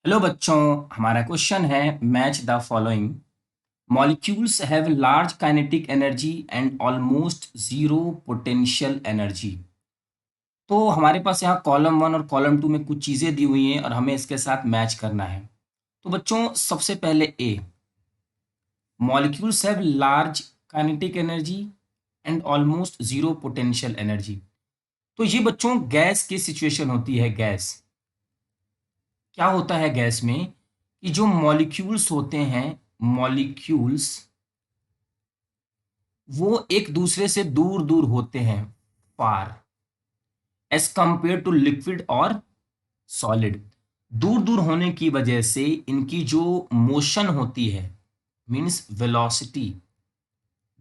Hello बच्चों, हमारा question है match the following molecules have large kinetic energy and almost zero potential energy. तो हमारे पास यहाँ कॉलम वन और कॉलम टू में कुछ चीज़ें दी हुई हैं और हमें इसके साथ मैच करना है। तो बच्चों सबसे पहले A, molecules have large kinetic energy and almost zero potential energy. तो ये बच्चों गैस की सिचुएशन होती है। गैस क्या होता है? गैस में कि जो मॉलिक्यूल्स होते हैं, मॉलिक्यूल्स वो एक दूसरे से दूर दूर होते हैं, फार, एज कंपेयर टू लिक्विड और सॉलिड। दूर दूर होने की वजह से इनकी जो मोशन होती है, मीन्स वेलोसिटी,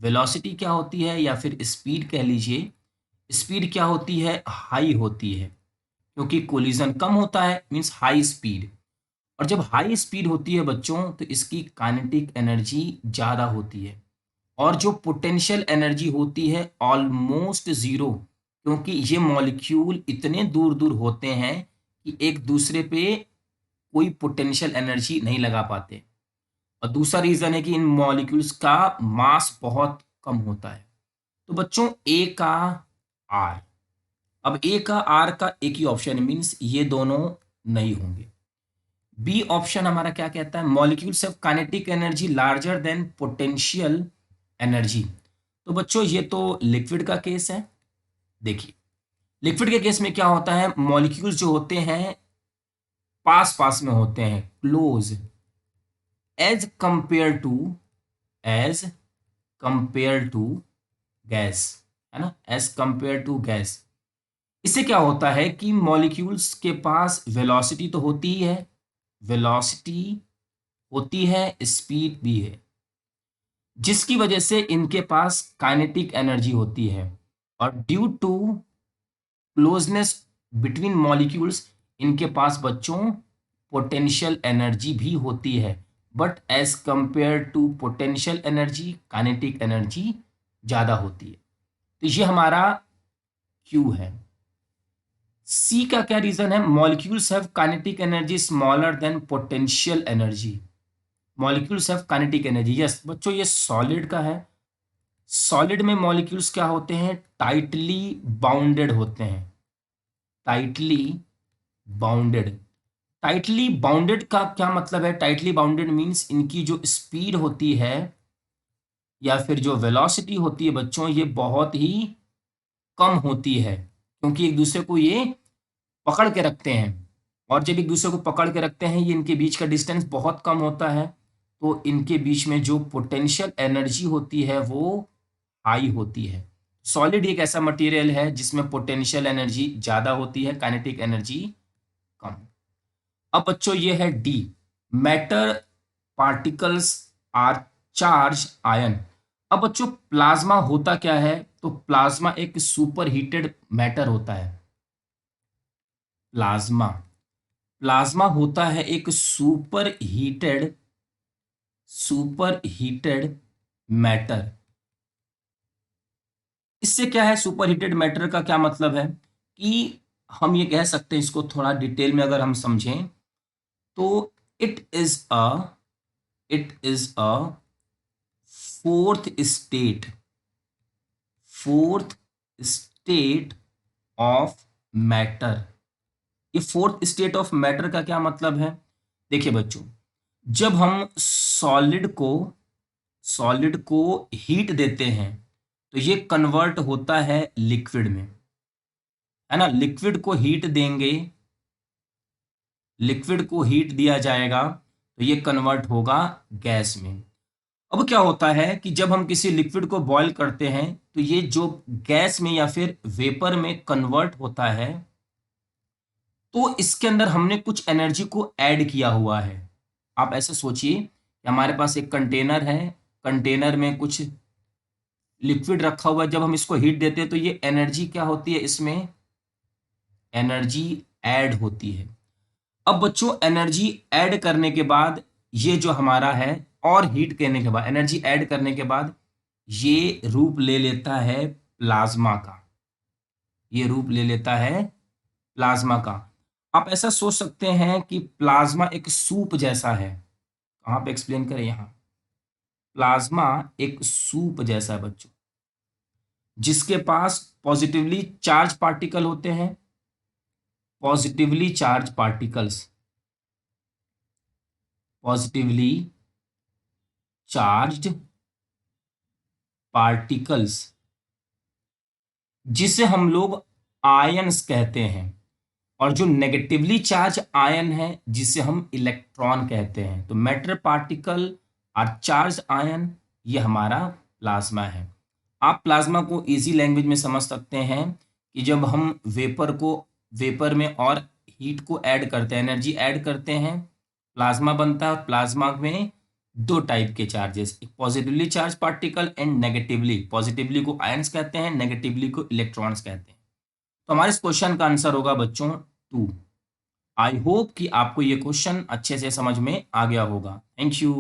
वेलोसिटी क्या होती है या फिर स्पीड कह लीजिए, स्पीड क्या होती है? हाई होती है, क्योंकि कोलिजन कम होता है, मीन्स हाई स्पीड। और जब हाई स्पीड होती है बच्चों तो इसकी काइनेटिक एनर्जी ज़्यादा होती है और जो पोटेंशियल एनर्जी होती है ऑलमोस्ट ज़ीरो, क्योंकि ये मॉलिक्यूल इतने दूर दूर होते हैं कि एक दूसरे पे कोई पोटेंशियल एनर्जी नहीं लगा पाते। और दूसरा रीज़न है कि इन मॉलिक्यूल्स का मास बहुत कम होता है। तो बच्चों ए का आर, अब ए का आर का एक ही ऑप्शन मीन्स ये दोनों नहीं होंगे। बी ऑप्शन हमारा क्या कहता है? Molecules have kinetic energy larger than potential energy. तो बच्चों ये तो लिक्विड का केस है। देखिए लिक्विड के केस में क्या होता है, मॉलिक्यूल्स जो होते हैं पास पास में होते हैं, close, as compare to, as compare to gas, है ना, एज कंपेयर टू गैस। इससे क्या होता है कि मॉलिक्यूल्स के पास वेलोसिटी तो होती ही है, वेलोसिटी होती है, स्पीड भी है, जिसकी वजह से इनके पास काइनेटिक एनर्जी होती है। और due to closeness between molecules इनके पास बच्चों पोटेंशियल एनर्जी भी होती है, but as compare to potential energy kinetic energy ज़्यादा होती है। तो ये हमारा क्यू है। सी का क्या रीज़न है? Molecules have kinetic energy smaller than potential energy. Molecules have kinetic energy, yes बच्चों ये सॉलिड का है। सॉलिड में मॉलिक्यूल्स क्या होते हैं? टाइटली बाउंडेड होते हैं, टाइटली बाउंडेड। टाइटली बाउंडेड का क्या मतलब है? टाइटली बाउंडेड मीन्स इनकी जो स्पीड होती है या फिर जो वेलोसिटी होती है बच्चों, ये बहुत ही कम होती है, क्योंकि एक दूसरे को ये पकड़ के रखते हैं। और जब एक दूसरे को पकड़ के रखते हैं, ये इनके बीच का डिस्टेंस बहुत कम होता है, तो इनके बीच में जो पोटेंशियल एनर्जी होती है वो हाई होती है। सॉलिड एक ऐसा मटेरियल है जिसमें पोटेंशियल एनर्जी ज़्यादा होती है, काइनेटिक एनर्जी कम। अब बच्चों ये है the, matter particles are charge ion. अब बच्चों प्लाज्मा होता क्या है? तो प्लाज्मा एक सुपर हीटेड मैटर होता है। प्लाज्मा, प्लाज्मा होता है एक सुपर हीटेड मैटर। इससे क्या है, सुपर हीटेड मैटर का क्या मतलब है कि हम ये कह सकते हैं, इसको थोड़ा डिटेल में अगर हम समझें तो it is a it is a fourth state, fourth state of matter. ये फोर्थ स्टेट ऑफ मैटर का क्या मतलब है? देखिए बच्चों, जब हम सॉलिड को हीट देते हैं तो ये कन्वर्ट होता है लिक्विड में, है ना। लिक्विड को हीट दिया जाएगा तो ये कन्वर्ट होगा गैस में। अब क्या होता है कि जब हम किसी लिक्विड को बॉईल करते हैं तो ये जो गैस में या फिर वेपर में कन्वर्ट होता है, तो इसके अंदर हमने कुछ एनर्जी को ऐड किया हुआ है। आप ऐसे सोचिए कि हमारे पास एक कंटेनर है, कंटेनर में कुछ लिक्विड रखा हुआ है, जब हम इसको हीट देते हैं तो ये एनर्जी क्या होती है? इसमें एनर्जी ऐड होती है। अब बच्चों एनर्जी ऐड करने के बाद ये जो हमारा है, और हीट करने के बाद, एनर्जी ऐड करने के बाद ये रूप ले लेता है प्लाज्मा का, ये रूप ले लेता है प्लाज्मा का। आप ऐसा सोच सकते हैं कि प्लाज्मा एक सूप जैसा है। कहाँ पे एक्सप्लेन करें यहाँ? प्लाज्मा एक सूप जैसा है बच्चों, जिसके पास पॉजिटिवली चार्ज पार्टिकल होते हैं, positively charge particles, positively charged particles, जिसे हम लोग आयंस कहते हैं, और जो नेगेटिवली चार्ज आयन है जिसे हम इलेक्ट्रॉन कहते हैं। तो मैटर पार्टिकल और चार्ज आयन, ये हमारा प्लाज्मा है। आप प्लाज्मा को इजी लैंग्वेज में समझ सकते हैं कि जब हम वेपर में और हीट को ऐड करते हैं, एनर्जी ऐड करते हैं, प्लाज्मा बनता है। प्लाज्मा में दो टाइप के चार्जेस, एक positively charge particle and negatively. Positively को आयंस कहते हैं, नेगेटिवली को इलेक्ट्रॉन्स कहते हैं। तो हमारे इस क्वेश्चन का आंसर होगा बच्चों 2। आई होप कि आपको ये क्वेश्चन अच्छे से समझ में आ गया होगा। Thank you.